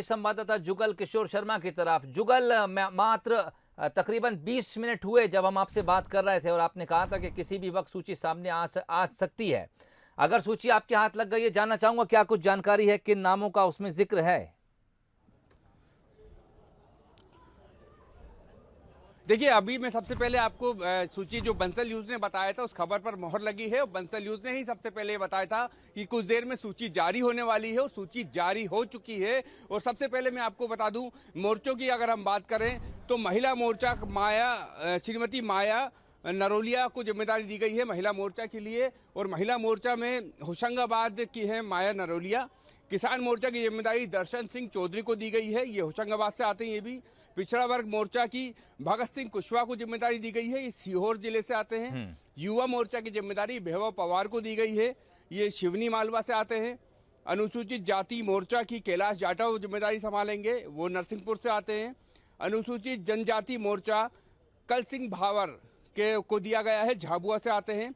संवाददाता जुगल किशोर शर्मा की तरफ। जुगल, मात्र तकरीबन 20 मिनट हुए जब हम आपसे बात कर रहे थे और आपने कहा था कि किसी भी वक्त सूची सामने आ सकती है। अगर सूची आपके हाथ लग गई है, जानना चाहूंगा क्या कुछ जानकारी है, किन नामों का उसमें जिक्र है? देखिए, अभी मैं सबसे पहले आपको सूची जो बंसल न्यूज ने बताया था उस खबर पर मोहर लगी है। बंसल न्यूज ने ही सबसे पहले बताया था कि कुछ देर में सूची जारी होने वाली है और सूची जारी हो चुकी है। और सबसे पहले मैं आपको बता दूं, मोर्चों की अगर हम बात करें तो महिला मोर्चा श्रीमती माया नरोलिया को जिम्मेदारी दी गई है महिला मोर्चा के लिए। और महिला मोर्चा में होशंगाबाद की है माया नरोलिया। किसान मोर्चा की जिम्मेदारी दर्शन सिंह चौधरी को दी गई है, ये होशंगाबाद से आते हैं। ये भी पिछड़ा वर्ग मोर्चा की भगत सिंह कुशवाहा को जिम्मेदारी दी गई है, ये सीहोर जिले से आते हैं। युवा मोर्चा की जिम्मेदारी भैरव पवार को दी गई है, ये शिवनी मालवा से आते हैं। अनुसूचित जाति मोर्चा की कैलाश जाटव जिम्मेदारी संभालेंगे, वो नरसिंहपुर से आते हैं। अनुसूचित जनजाति मोर्चा कल सिंह भावर को दिया गया है, झाबुआ से आते हैं।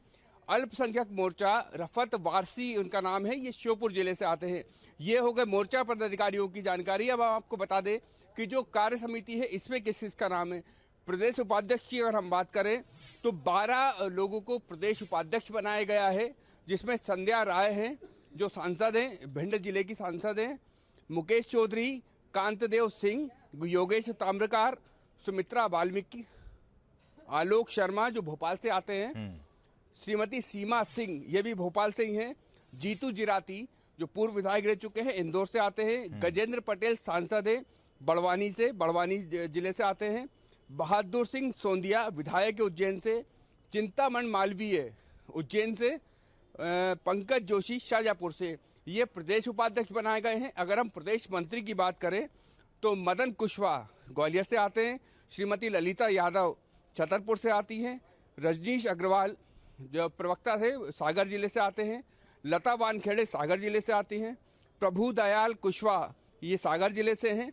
अल्पसंख्यक मोर्चा रफत वारसी उनका नाम है, ये श्योपुर जिले से आते हैं। ये हो गए मोर्चा पदाधिकारियों की जानकारी। अब आपको बता दें कि जो कार्य समिति है इसमें किस किसका नाम है। प्रदेश उपाध्यक्ष की अगर हम बात करें तो 12 लोगों को प्रदेश उपाध्यक्ष बनाया गया है, जिसमें संध्या राय हैं जो सांसद हैं, भिंड जिले की सांसद हैं। मुकेश चौधरी, कांतदेव सिंह, योगेश ताम्रकार, सुमित्रा वाल्मीकि, आलोक शर्मा जो भोपाल से आते हैं, श्रीमती सीमा सिंह ये भी भोपाल से ही हैं। जीतू जिराती जो पूर्व विधायक रह चुके हैं, इंदौर से आते हैं। गजेंद्र पटेल सांसद हैं, बड़वानी जिले से आते हैं। बहादुर सिंह सोंदिया विधायक उज्जैन से। चिंतामण मालवीय उज्जैन से। पंकज जोशी शाहजहाँपुर से। ये प्रदेश उपाध्यक्ष बनाए गए हैं। अगर हम प्रदेश मंत्री की बात करें तो मदन कुशवाहा ग्वालियर से आते हैं। श्रीमती ललिता यादव छतरपुर से आती हैं। रजनीश अग्रवाल जो प्रवक्ता थे सागर जिले से आते हैं। लता वानखेड़े सागर जिले से आती हैं। प्रभु दयाल कुशवाहा ये सागर जिले से हैं,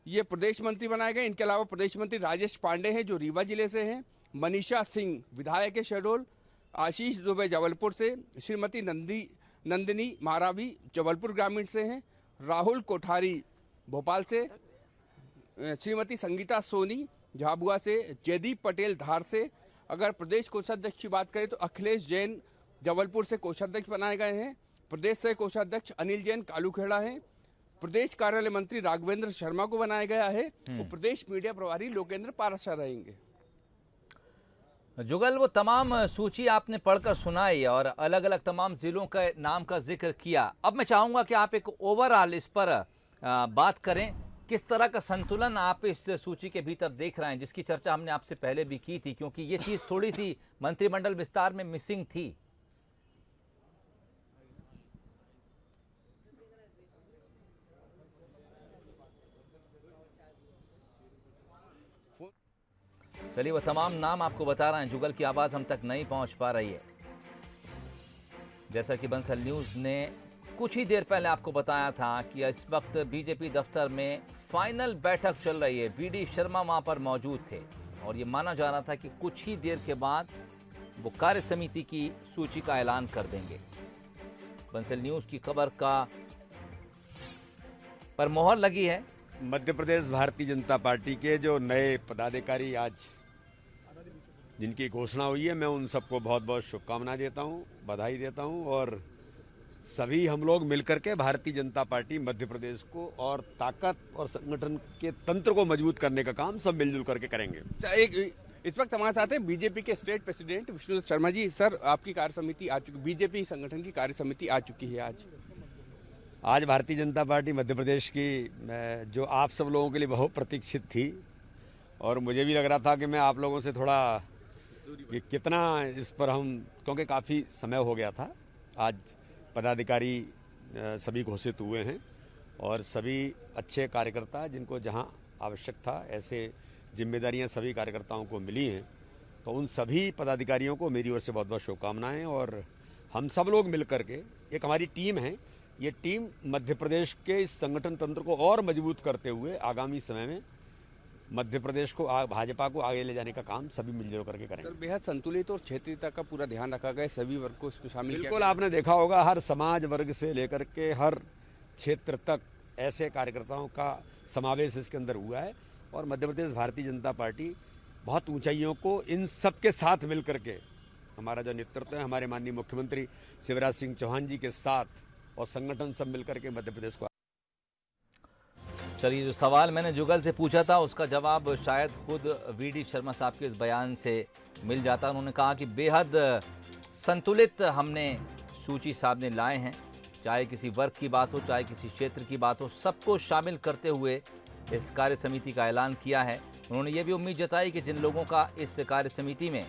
ये प्रदेश मंत्री बनाए गए। इनके अलावा प्रदेश मंत्री राजेश पांडे हैं जो रीवा जिले से हैं। मनीषा सिंह विधायक है शहडोल। आशीष दुबे जबलपुर से। श्रीमती नंदिनी मारावी जबलपुर ग्रामीण से हैं। राहुल कोठारी भोपाल से। श्रीमती संगीता सोनी झाबुआ से। जयदीप पटेल धार से। अगर प्रदेश कोषाध्यक्ष की बात करें तो अखिलेश जैन जबलपुर से कोषाध्यक्ष बनाए गए हैं। प्रदेश से कोषाध्यक्ष अनिल जैन कालूखेड़ा हैं। प्रदेश कार्यालय मंत्री राघवेंद्र शर्मा को बनाया गया है। और प्रदेश मीडिया प्रभारी लोकेंद्र पाराशर रहेंगे। जुगल, वो तमाम सूची आपने पढ़कर सुनाई और अलग अलग तमाम जिलों का नाम का जिक्र किया। अब मैं चाहूंगा कि आप एक ओवरऑल इस पर बात करें, किस तरह का संतुलन आप इस सूची के भीतर देख रहे हैं, जिसकी चर्चा हमने आपसे पहले भी की थी, क्योंकि ये चीज थोड़ी सी मंत्रिमंडल विस्तार में मिसिंग थी। चलिए, वो तमाम नाम आपको बता रहे हैं। जुगल की आवाज हम तक नहीं पहुंच पा रही है। जैसा कि बंसल न्यूज ने कुछ ही देर पहले आपको बताया था कि इस वक्त बीजेपी दफ्तर में फाइनल बैठक चल रही है। बीडी शर्मा वहां पर मौजूद थे और ये माना जा रहा था कि कुछ ही देर के बाद वो कार्य समिति की सूची का ऐलान कर देंगे। बंसल न्यूज की खबर का पर मोहर लगी है। मध्य प्रदेश भारतीय जनता पार्टी के जो नए पदाधिकारी आज जिनकी घोषणा हुई है, मैं उन सबको बहुत बहुत शुभकामनाएं देता हूं, बधाई देता हूं। और सभी हम लोग मिलकर के भारतीय जनता पार्टी मध्य प्रदेश को और ताकत और संगठन के तंत्र को मजबूत करने का काम सब मिलजुल करके करेंगे। इस वक्त हमारे साथ है बीजेपी के state president Vishnu Sharma ji. Sir, आपकी कार्य समिति आ चुकी, बीजेपी संगठन की कार्य समिति आ चुकी है आज भारतीय जनता पार्टी मध्य प्रदेश की जो आप सब लोगों के लिए बहुत प्रतीक्षित थी, और मुझे भी लग रहा था कि मैं आप लोगों से थोड़ा कि कितना इस पर हम, क्योंकि काफ़ी समय हो गया था। आज पदाधिकारी सभी घोषित हुए हैं और सभी अच्छे कार्यकर्ता जिनको जहां आवश्यक था ऐसे जिम्मेदारियां सभी कार्यकर्ताओं को मिली हैं। तो उन सभी पदाधिकारियों को मेरी ओर से बहुत बहुत शुभकामनाएं। और हम सब लोग मिलकर के, एक हमारी टीम है, ये टीम मध्य प्रदेश के इस संगठन तंत्र को और मजबूत करते हुए आगामी समय में मध्य प्रदेश को, भाजपा को आगे ले जाने का काम सभी मिलजुल करके करेंगे। बेहद संतुलित और क्षेत्रीयता का पूरा ध्यान रखा गया, सभी वर्ग को इसमें शामिल किया। बिल्कुल, आपने देखा होगा हर समाज वर्ग से लेकर के हर क्षेत्र तक ऐसे कार्यकर्ताओं का समावेश इसके अंदर हुआ है। और मध्य प्रदेश भारतीय जनता पार्टी बहुत ऊंचाइयों को इन सब के साथ मिल करके, हमारा जो नेतृत्व है हमारे माननीय मुख्यमंत्री शिवराज सिंह चौहान जी के साथ और संगठन सब मिल करके मध्य प्रदेश को। चलिए, जो सवाल मैंने जुगल से पूछा था उसका जवाब शायद खुद वीडी शर्मा साहब के इस बयान से मिल जाता। उन्होंने कहा कि बेहद संतुलित हमने सूची सामने लाए हैं, चाहे किसी वर्ग की बात हो, चाहे किसी क्षेत्र की बात हो, सबको शामिल करते हुए इस कार्य समिति का ऐलान किया है। उन्होंने ये भी उम्मीद जताई कि जिन लोगों का इस कार्य समिति में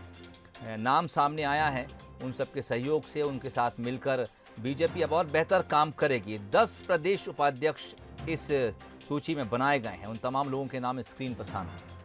नाम सामने आया है उन सबके सहयोग से उनके साथ मिलकर बीजेपी अब और बेहतर काम करेगी। 10 प्रदेश उपाध्यक्ष इस सूची में बनाए गए हैं। उन तमाम लोगों के नाम स्क्रीन पर सामने।